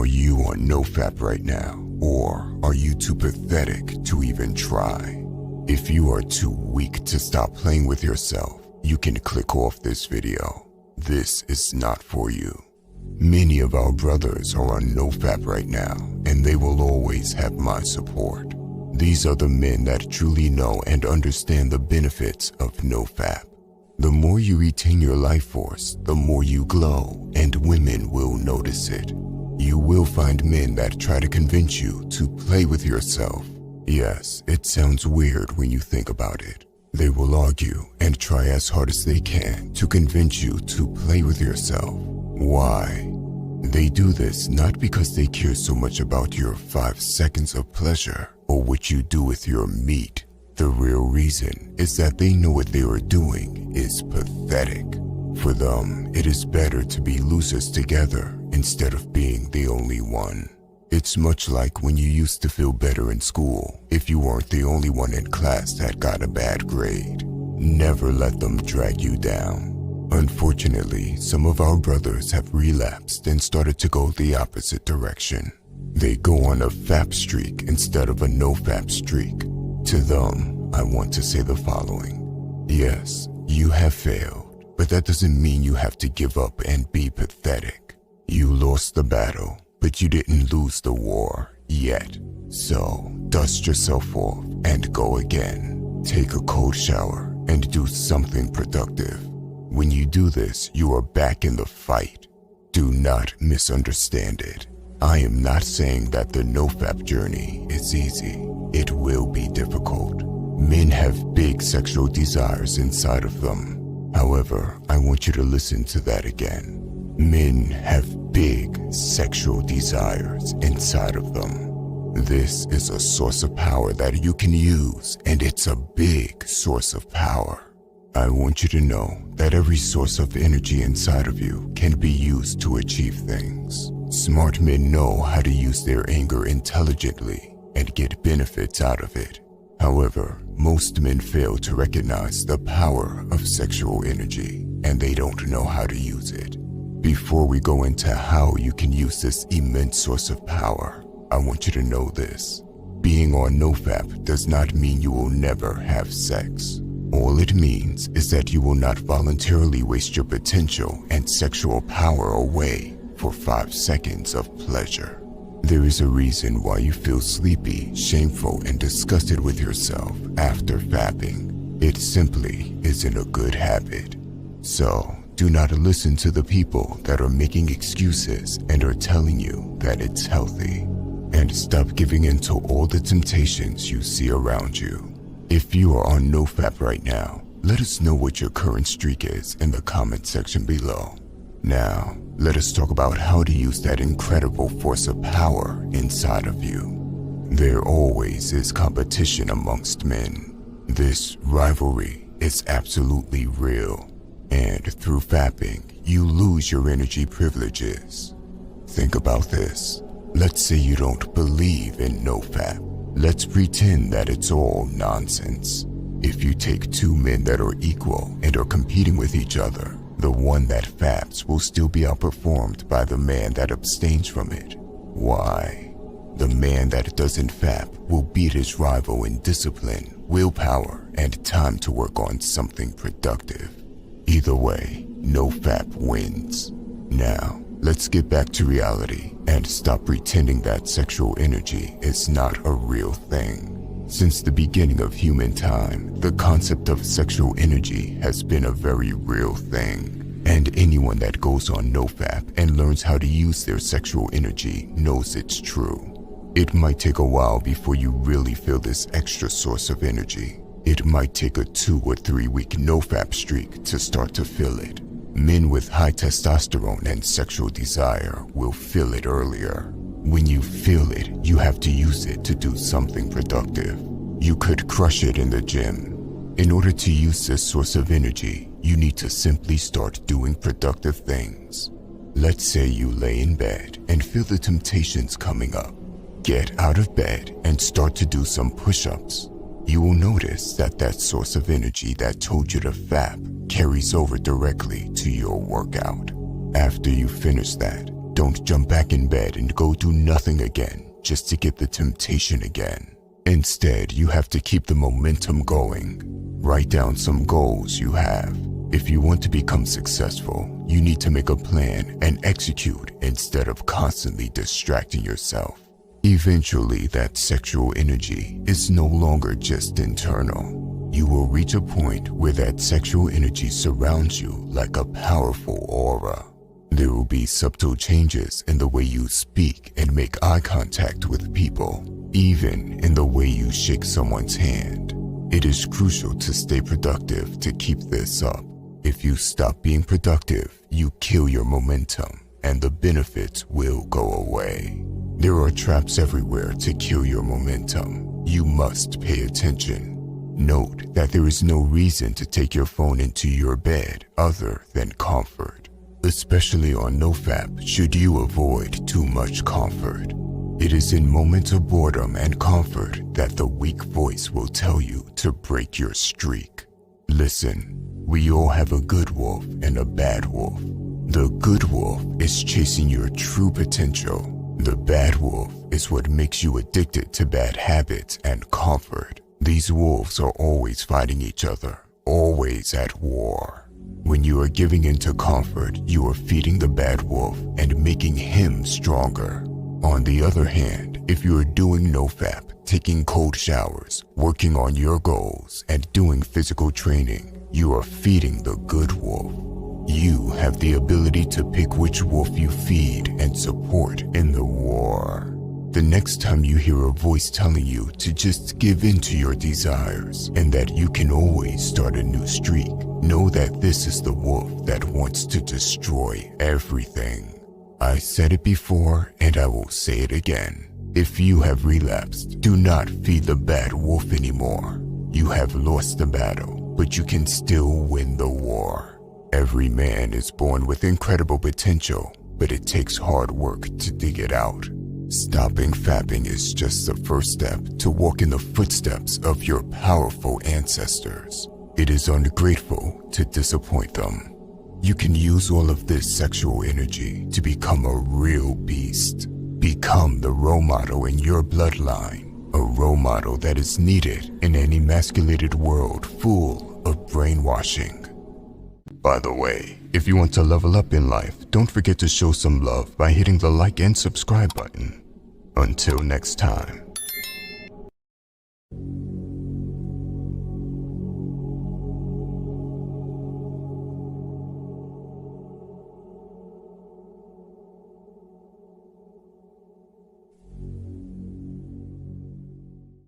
Are you on NOFAP right now, or are you too pathetic to even try? If you are too weak to stop playing with yourself, you can click off this video. This is not for you. Many of our brothers are on NOFAP right now, and they will always have my support. These are the men that truly know and understand the benefits of NOFAP. The more you retain your life force, the more you glow, and women will notice it. You will find men that try to convince you to play with yourself. Yes, it sounds weird when you think about it. They will argue and try as hard as they can to convince you to play with yourself. Why? They do this not because they care so much about your 5 seconds of pleasure or what you do with your meat. The real reason is that they know what they are doing is pathetic. For them, it is better to be losers together instead of being the only one. It's much like when you used to feel better in school if you weren't the only one in class that got a bad grade. Never let them drag you down. Unfortunately, some of our brothers have relapsed and started to go the opposite direction. They go on a FAP streak instead of a NOFAP streak. To them, I want to say the following. Yes, you have failed, but that doesn't mean you have to give up and be pathetic. You lost the battle, but you didn't lose the war yet. So, dust yourself off and go again. Take a cold shower and do something productive. When you do this, you are back in the fight. Do not misunderstand it. I am not saying that the NOFAP journey is easy. It will be difficult. Men have big sexual desires inside of them. However, I want you to listen to that again. Men have big sexual desires inside of them. This is a source of power that you can use, and it's a big source of power. I want you to know that every source of energy inside of you can be used to achieve things. Smart men know how to use their anger intelligently and get benefits out of it. However, most men fail to recognize the power of sexual energy, and they don't know how to use it. Before we go into how you can use this immense source of power, I want you to know this. Being on NOFAP does not mean you will never have sex. All it means is that you will not voluntarily waste your potential and sexual power away for 5 seconds of pleasure. There is a reason why you feel sleepy, shameful, and disgusted with yourself after fapping. It simply isn't a good habit. So, do not listen to the people that are making excuses and are telling you that it's healthy. And stop giving in to all the temptations you see around you. If you are on NOFAP right now, let us know what your current streak is in the comment section below. Now, let us talk about how to use that incredible force of power inside of you. There always is competition amongst men. This rivalry is absolutely real. And through fapping, you lose your energy privileges. Think about this. Let's say you don't believe in NOFAP. Let's pretend that it's all nonsense. If you take 2 men that are equal and are competing with each other, the one that faps will still be outperformed by the man that abstains from it. Why? The man that doesn't fap will beat his rival in discipline, willpower, and time to work on something productive. Either way, NOFAP wins. Now, let's get back to reality and stop pretending that sexual energy is not a real thing. Since the beginning of human time, the concept of sexual energy has been a very real thing. And anyone that goes on NOFAP and learns how to use their sexual energy knows it's true. It might take a while before you really feel this extra source of energy. It might take a 2 or 3 week NOFAP streak to start to feel it. Men with high testosterone and sexual desire will feel it earlier. When you feel it, you have to use it to do something productive. You could crush it in the gym. In order to use this source of energy, you need to simply start doing productive things. Let's say you lay in bed and feel the temptations coming up. Get out of bed and start to do some push-ups. You will notice that that source of energy that told you to fap carries over directly to your workout. After you finish that, don't jump back in bed and go do nothing again just to get the temptation again. Instead, you have to keep the momentum going. Write down some goals you have. If you want to become successful, you need to make a plan and execute instead of constantly distracting yourself. Eventually, that sexual energy is no longer just internal. You will reach a point where that sexual energy surrounds you like a powerful aura. There will be subtle changes in the way you speak and make eye contact with people, even in the way you shake someone's hand. It is crucial to stay productive to keep this up. If you stop being productive, you kill your momentum, and the benefits will go away. There are traps everywhere to kill your momentum. You must pay attention. Note that there is no reason to take your phone into your bed other than comfort. Especially on NOFAP, should you avoid too much comfort. It is in moments of boredom and comfort that the weak voice will tell you to break your streak. Listen, we all have a good wolf and a bad wolf. The good wolf is chasing your true potential. The bad wolf is what makes you addicted to bad habits and comfort. These wolves are always fighting each other, always at war. When you are giving into comfort, you are feeding the bad wolf and making him stronger. On the other hand, if you are doing NOFAP, taking cold showers, working on your goals, and doing physical training, you are feeding the good wolf. You have the ability to pick which wolf you feed and support in the war. The next time you hear a voice telling you to just give in to your desires and that you can always start a new streak, know that this is the wolf that wants to destroy everything. I said it before and I will say it again. If you have relapsed, do not feed the bad wolf anymore. You have lost the battle, but you can still win the war. Every man is born with incredible potential, but it takes hard work to dig it out. Stopping fapping is just the first step to walk in the footsteps of your powerful ancestors. It is ungrateful to disappoint them. You can use all of this sexual energy to become a real beast. Become the role model in your bloodline, a role model that is needed in an emasculated world full of brainwashing. By the way, if you want to level up in life, don't forget to show some love by hitting the like and subscribe button. Until next time.